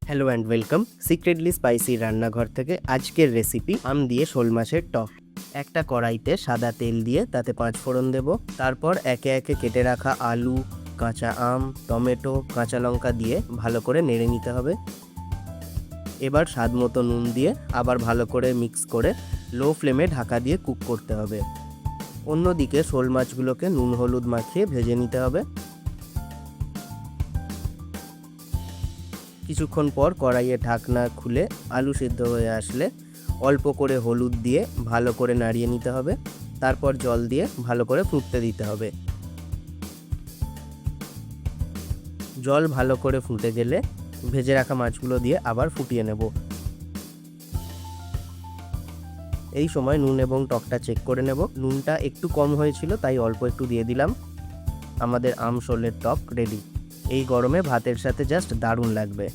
Hello and welcome secretly spicy রান্নাঘর থেকে। আজকের রেসিপি আম দিয়ে শোল মাছের টক। একটা কড়াইতে সাদা তেল দিয়ে তাতে 5 ফোড়ন দেব। তারপর একে একে কেটে রাখা আলু, কাঁচা আম, টমেটো, কাঁচা লঙ্কা দিয়ে ভালো করে নেড়ে নিতে হবে। এবার স্বাদ মতো নুন দিয়ে আবার ভালো করে মিক্স করে লো ফ্লেমে ঢাকা দিয়ে কুক করতে হবে। অন্যদিকে শোল মাছগুলোকে নুন হলুদ মাখিয়ে ভেজে নিতে হবে। কিছুক্ষণ পর কড়াইয়ে ঢাকনা খুলে আলু সিদ্ধ হয়ে আসলে অল্প করে হলুদ দিয়ে ভালো করে নাড়িয়ে নিতে হবে। তারপর জল দিয়ে ভালো করে ফুটতে দিতে হবে। জল ভালো করে ফুটে গেলে ভেজে রাখা মাছগুলো দিয়ে আবার ফুটিয়ে নেব। এই সময় নুন এবং টকটা চেক করে নেব। নুনটা একটু কম হয়েছিল তাই অল্প একটু দিয়ে দিলাম। আমাদের আম শোলের টক রেডি। এই গরমে ভাতের সাথে জাস্ট দারুণ লাগবে।